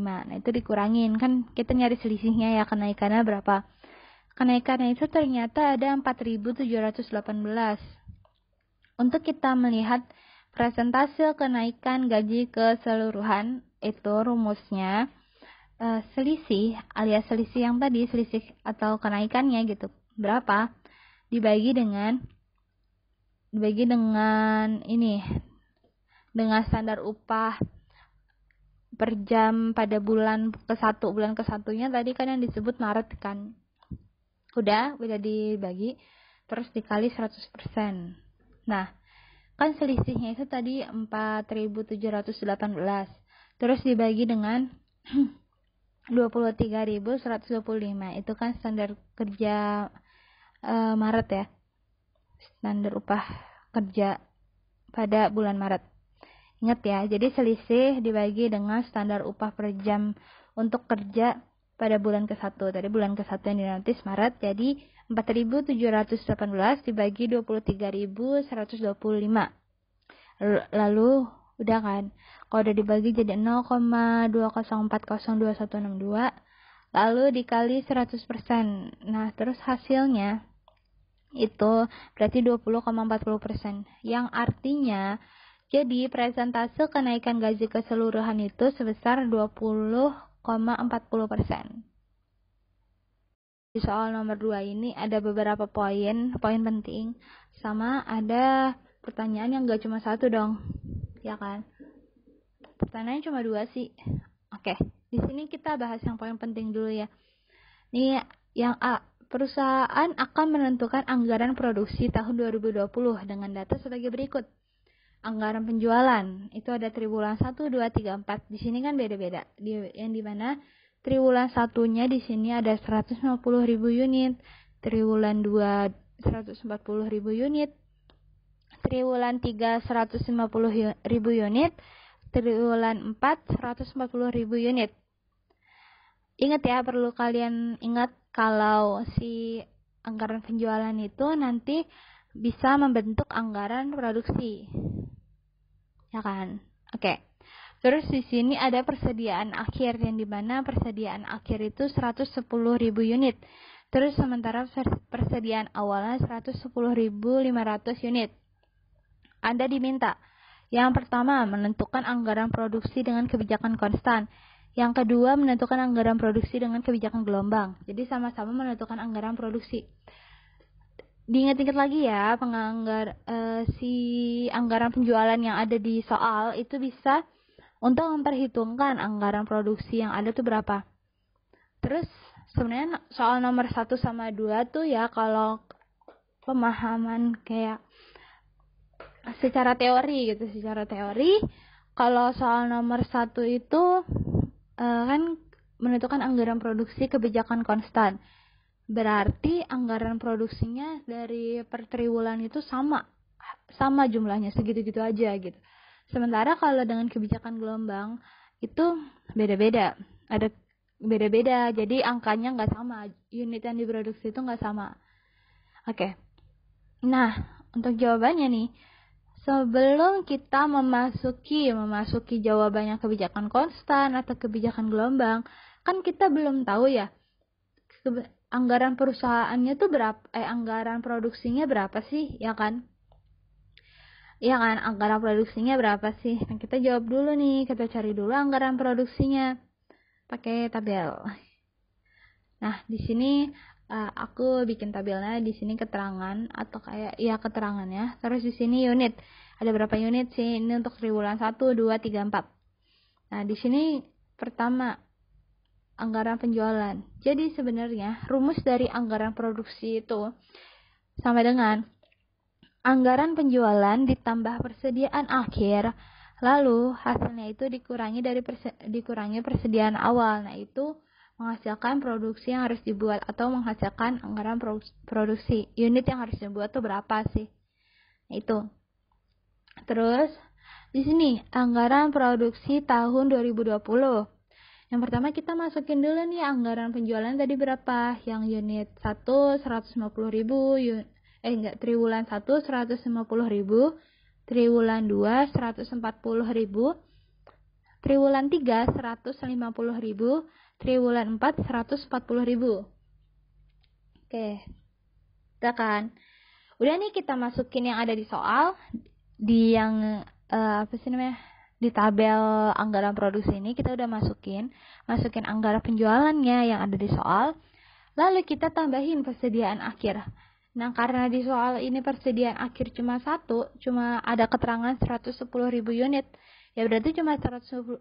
Nah, itu dikurangin kan kita nyari selisihnya ya, kenaikannya berapa. Kenaikannya itu ternyata ada 4.718. Untuk kita melihat presentase kenaikan gaji keseluruhan itu rumusnya selisih alias selisih yang tadi, selisih atau kenaikannya gitu berapa dibagi dengan standar upah per jam pada bulan ke-1 tadi kan yang disebut Maret kan. Udah dibagi terus dikali 100%. Nah, kan selisihnya itu tadi 4.718 terus dibagi dengan 23.125, itu kan standar kerja Maret ya, standar upah kerja pada bulan Maret. Ingat ya, jadi selisih dibagi dengan standar upah per jam untuk kerja pada bulan ke-1. Tadi bulan ke-1 yang dinotis Maret, jadi 4.718 dibagi 23.125. Lalu udah kan, kalau udah dibagi jadi 0,20402162, lalu dikali 100%. Nah, terus hasilnya itu berarti 20,40%, yang artinya jadi presentase kenaikan gaji keseluruhan itu sebesar 20,40%. Di soal nomor 2 ini ada beberapa poin penting, sama ada pertanyaan yang gak cuma 1 dong, ya kan? Pertanyaannya cuma 2 sih. Oke, di sini kita bahas yang poin penting dulu ya. Ini yang A, perusahaan akan menentukan anggaran produksi tahun 2020 dengan data sebagai berikut. Anggaran penjualan itu ada triwulan 1, 2, 3, 4. Di sini kan beda-beda. Yang dimana triwulan 1-nya di sini ada 150.000 unit, triwulan 2 140.000 unit, triwulan 3 150.000 unit, triwulan 4 140.000 unit. Ingat ya, perlu kalian ingat kalau si anggaran penjualan itu nanti bisa membentuk anggaran produksi. Ya kan? Oke. Terus di sini ada persediaan akhir, yang dimana persediaan akhir itu 110.000 unit. Terus sementara persediaan awalnya 110.500 unit. Anda diminta Yang pertama, menentukan anggaran produksi dengan kebijakan konstan. Yang kedua, menentukan anggaran produksi dengan kebijakan gelombang. Jadi sama-sama menentukan anggaran produksi. Diingat-ingat lagi ya, si anggaran penjualan yang ada di soal itu bisa untuk memperhitungkan anggaran produksi yang ada tuh berapa. Terus sebenarnya soal nomor 1 sama 2 tuh ya, kalau pemahaman kayak secara teori gitu, kalau soal nomor 1 itu kan menentukan anggaran produksi kebijakan konstan. Berarti anggaran produksinya dari per triwulan itu sama jumlahnya, segitu-gitu aja gitu. Sementara kalau dengan kebijakan gelombang itu beda-beda, ada beda-beda, jadi angkanya nggak sama, unit yang diproduksi itu nggak sama. Oke. Nah, untuk jawabannya nih, sebelum kita memasuki jawabannya kebijakan konstan atau kebijakan gelombang, kan kita belum tahu ya anggaran perusahaannya tuh berapa, anggaran produksinya berapa sih, ya kan? Ya kan, anggaran produksinya berapa sih? Nah, kita jawab dulu nih, kita cari dulu anggaran produksinya pakai tabel. Nah, di sini aku bikin tabelnya, di sini keterangan atau kayak ya keterangannya. Terus di sini unit. Ada berapa unit sih? Ini untuk triwulan 1, 2, 3, 4. Nah, di sini pertama anggaran penjualan. Jadi sebenarnya rumus dari anggaran produksi itu sama dengan anggaran penjualan ditambah persediaan akhir, lalu hasilnya itu dikurangi persediaan awal. Nah, itu menghasilkan produksi yang harus dibuat atau menghasilkan anggaran produksi. Unit yang harus dibuat tuh berapa sih? Nah, itu. Terus di sini anggaran produksi tahun 2020. Yang pertama kita masukin dulu nih anggaran penjualan tadi berapa? Yang unit 1 150.000, triwulan 1 150.000, triwulan 2 140.000, triwulan 3 150.000, triwulan 4 140.000. Oke. Udah kan? Udah nih kita masukin yang ada di soal, di yang di tabel anggaran produksi ini kita udah masukin anggaran penjualannya yang ada di soal. Lalu kita tambahin persediaan akhir. Nah, karena di soal ini persediaan akhir cuma ada keterangan 110.000 unit. Ya berarti cuma 110,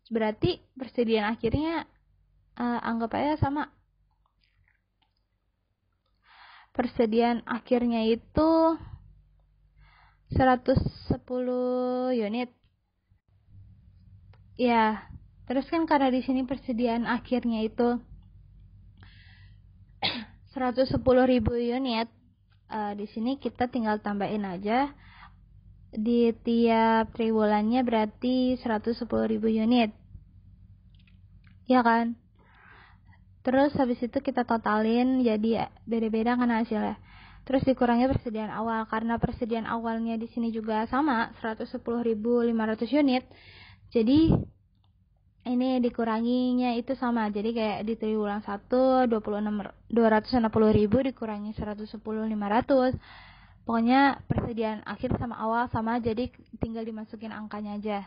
berarti persediaan akhirnya anggap aja sama. Persediaan akhirnya itu 110 unit. Ya, terus kan karena di sini persediaan akhirnya itu 110.000 unit, di sini kita tinggal tambahin aja di tiap triwulannya berarti 110.000 unit. Ya kan? Terus habis itu kita totalin jadi beda-beda kan hasilnya. Terus dikurangi persediaan awal, karena persediaan awalnya di sini juga sama 110.500 unit. Jadi ini dikuranginya itu sama. Jadi kayak di triwulan 1 260.000 dikurangi 110.500. Pokoknya persediaan akhir sama awal sama, jadi tinggal dimasukin angkanya aja.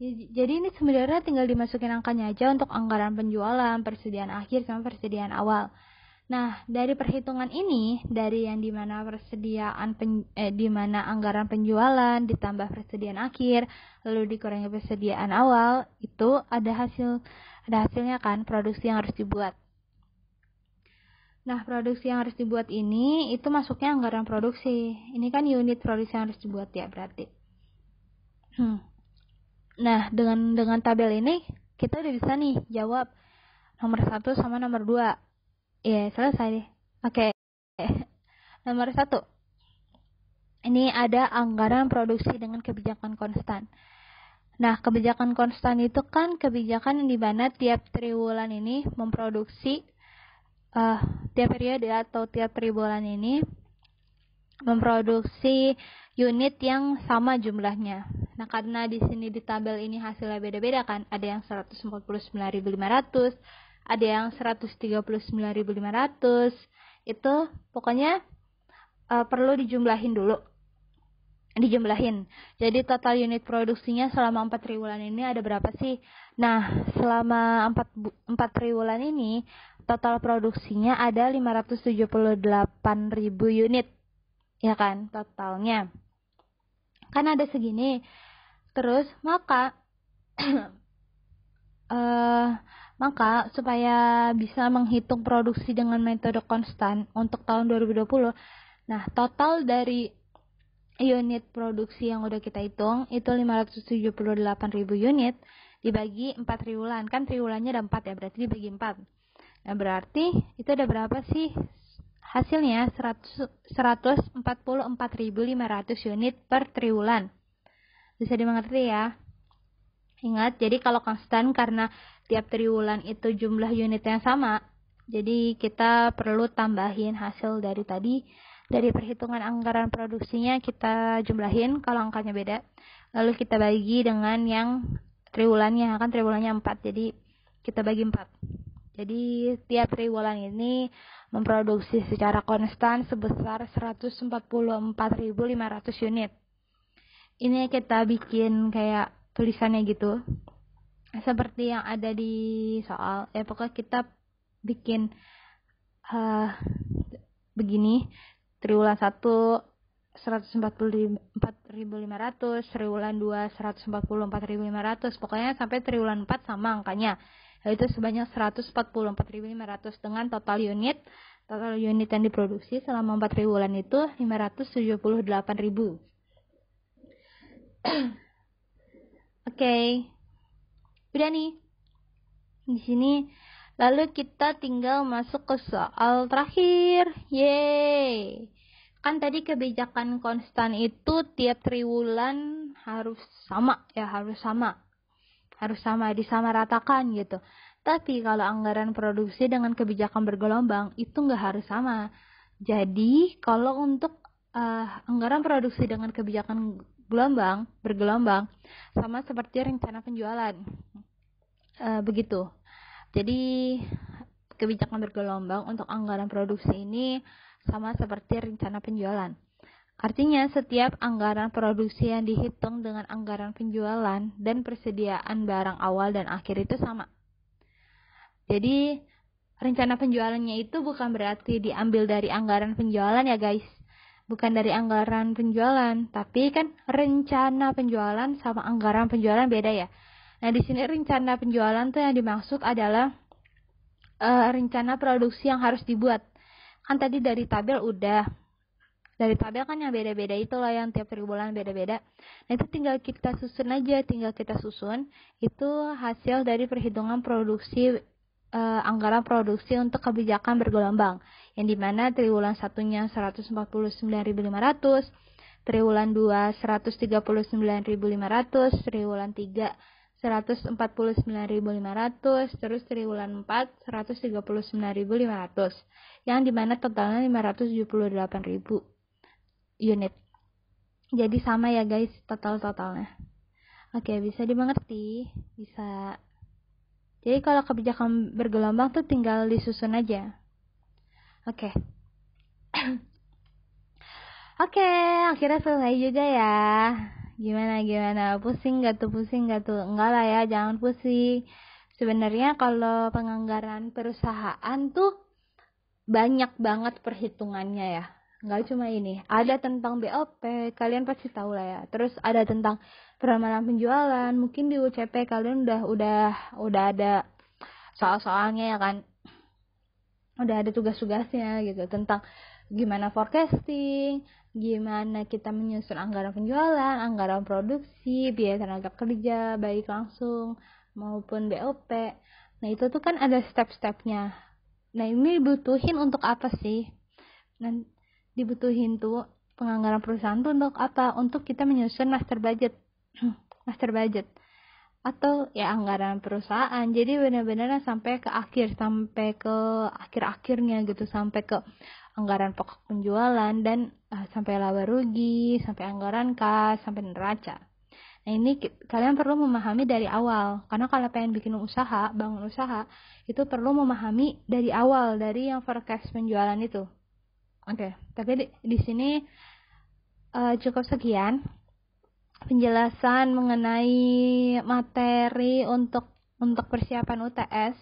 Jadi ini sebenarnya tinggal dimasukin angkanya aja untuk anggaran penjualan, persediaan akhir sama persediaan awal. Nah, dari perhitungan ini, dari yang dimana dimana anggaran penjualan ditambah persediaan akhir, lalu dikurangi persediaan awal, itu ada hasilnya kan, produksi yang harus dibuat. Nah, produksi yang harus dibuat ini itu masuknya anggaran produksi. Ini kan unit produksi yang harus dibuat ya berarti. Nah, dengan tabel ini kita udah bisa nih jawab nomor 1 sama nomor 2. Ya, selesai deh. Oke. Nomor 1. Ini ada anggaran produksi dengan kebijakan konstan. Nah, kebijakan konstan itu kan kebijakan yang dimana tiap triwulan ini memproduksi, tiap periode atau tiap triwulan ini memproduksi unit yang sama jumlahnya. Nah, karena di sini di tabel ini hasilnya beda-beda kan, ada yang 149.500, ada yang 139.500. Itu pokoknya perlu dijumlahin dulu. dijumlahin. Jadi total unit produksinya selama 4 triwulan ini ada berapa sih? Nah, selama 4 triwulan ini total produksinya ada 578.000 unit. Ya kan, totalnya. Kan ada segini. Terus maka maka supaya bisa menghitung produksi dengan metode konstan untuk tahun 2020, nah total dari unit produksi yang udah kita hitung itu 578.000 unit dibagi 4 triwulan. Kan triwulannya ada 4 ya, berarti dibagi 4. Nah, berarti itu ada berapa sih? Hasilnya 144.500 unit per triwulan. Bisa dimengerti ya? Ingat, jadi kalau konstan karena tiap triwulan itu jumlah unitnya sama, jadi kita perlu tambahin hasil dari tadi. Dari perhitungan anggaran produksinya kita jumlahin kalau angkanya beda. Lalu kita bagi dengan yang triwulannya, kan triwulannya 4, jadi kita bagi 4. Jadi tiap triwulan ini memproduksi secara konstan sebesar 144.500 unit. Ini kita bikin kayak tulisannya gitu. Seperti yang ada di soal. Pokoknya kita bikin begini. Triwulan 1 144.500, triwulan 2 144.500, pokoknya sampai triwulan 4 sama angkanya, yaitu sebanyak 144.500 dengan total unit yang diproduksi selama 4 triwulan itu 578.000. Oke. Udah nih. Di sini lalu kita tinggal masuk ke soal terakhir. Yeay. Kan tadi kebijakan konstan itu tiap triwulan harus sama ya, harus sama, disamaratakan gitu. Tapi kalau anggaran produksi dengan kebijakan bergelombang itu nggak harus sama. Jadi kalau untuk anggaran produksi dengan kebijakan bergelombang sama seperti rencana penjualan. Begitu. Jadi kebijakan bergelombang untuk anggaran produksi ini sama seperti rencana penjualan. Artinya setiap anggaran produksi yang dihitung dengan anggaran penjualan dan persediaan barang awal dan akhir itu sama. Jadi rencana penjualannya itu bukan berarti diambil dari anggaran penjualan ya guys. Bukan dari anggaran penjualan, tapi kan rencana penjualan sama anggaran penjualan beda ya. Nah, di sini rencana penjualan tuh yang dimaksud adalah rencana produksi yang harus dibuat. Kan tadi dari tabel udah. Dari tabel kan yang beda-beda itu loh, yang tiap triwulan beda-beda. Nah, itu tinggal kita susun aja, itu hasil dari perhitungan produksi anggaran produksi untuk kebijakan bergelombang. Yang dimana triwulan 1-nya 149.500, triwulan 2 139.500, triwulan 3 149.500, terus triwulan 4 139.500, yang dimana totalnya 578.000 unit. Jadi sama ya guys totalnya. Oke, bisa dimengerti? Bisa. Jadi kalau kebijakan bergelombang tuh tinggal disusun aja. Oke. Oke, akhirnya selesai juga ya. Gimana? Pusing gak tuh? Enggak lah ya, jangan pusing. Sebenarnya kalau penganggaran perusahaan tuh banyak banget perhitungannya ya. Enggak cuma ini. Ada tentang BOP, kalian pasti tahu lah ya. Terus ada tentang peramalan penjualan. Mungkin di UCP kalian udah ada soal-soalnya ya kan. Udah ada tugas-tugasnya gitu tentang gimana forecasting, gimana kita menyusun anggaran penjualan, anggaran produksi, biaya tenaga kerja, baik langsung maupun BOP. Nah, itu tuh kan ada step-stepnya. Nah, ini dibutuhin untuk apa sih? Nah, dibutuhin tuh penganggaran perusahaan tuh untuk apa? Untuk kita menyusun master budget. Master budget. Atau ya anggaran perusahaan. Jadi benar-benar sampai ke akhir-akhirnya gitu, sampai ke anggaran pokok penjualan dan sampai laba rugi, sampai anggaran kas, sampai neraca. Nah, ini kalian perlu memahami dari awal, karena kalau pengen bikin usaha, bangun usaha, itu perlu memahami dari awal, dari yang forecast penjualan itu. Oke, tapi di sini cukup sekian penjelasan mengenai materi untuk persiapan UTS.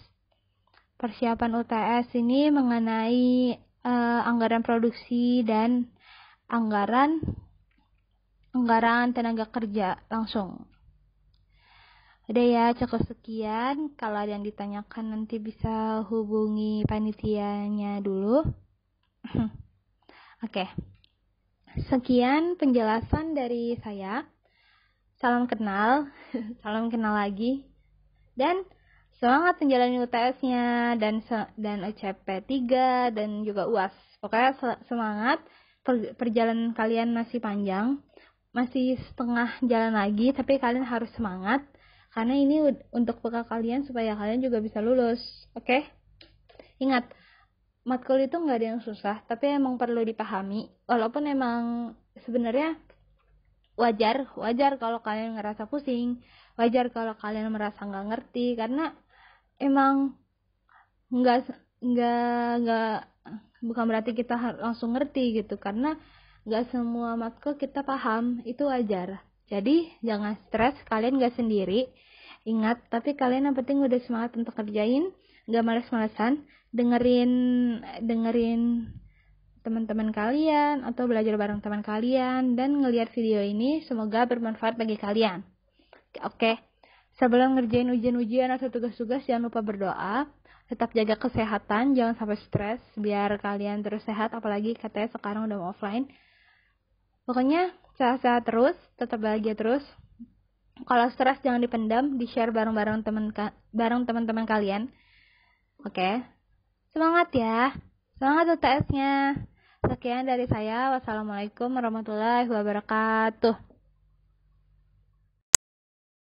Persiapan UTS ini mengenai anggaran produksi dan anggaran tenaga kerja langsung. Udah ya, cukup sekian. Kalau ada yang ditanyakan nanti bisa hubungi panitianya dulu. Oke. Sekian penjelasan dari saya. Salam kenal, salam kenal lagi. Dan semangat menjalani UTS-nya dan UCP 3 dan juga UAS. Pokoknya semangat, perjalanan kalian masih panjang, masih setengah jalan lagi, tapi kalian harus semangat karena ini untuk bekal kalian supaya kalian juga bisa lulus. Oke? Ingat, matkul itu nggak ada yang susah, tapi emang perlu dipahami. Walaupun emang sebenarnya wajar kalau kalian ngerasa pusing, wajar kalau kalian merasa nggak ngerti, karena emang nggak bukan berarti kita langsung ngerti gitu, karena nggak semua matkul kita paham, itu wajar. Jadi jangan stres, kalian nggak sendiri. Ingat, tapi kalian yang penting udah semangat untuk kerjain, nggak males-malesan, dengerin teman-teman kalian atau belajar bareng teman kalian dan ngelihat video ini, semoga bermanfaat bagi kalian. Oke. Sebelum ngerjain ujian-ujian atau tugas-tugas, jangan lupa berdoa. Tetap jaga kesehatan, jangan sampai stres, biar kalian terus sehat, apalagi katanya sekarang udah mau offline. Pokoknya sehat-sehat terus, tetap bahagia terus. Kalau stres jangan dipendam, di-share bareng teman-teman kalian. Oke. Semangat ya. Semangat UTS-nya. Sekian dari saya. Wassalamualaikum warahmatullahi wabarakatuh.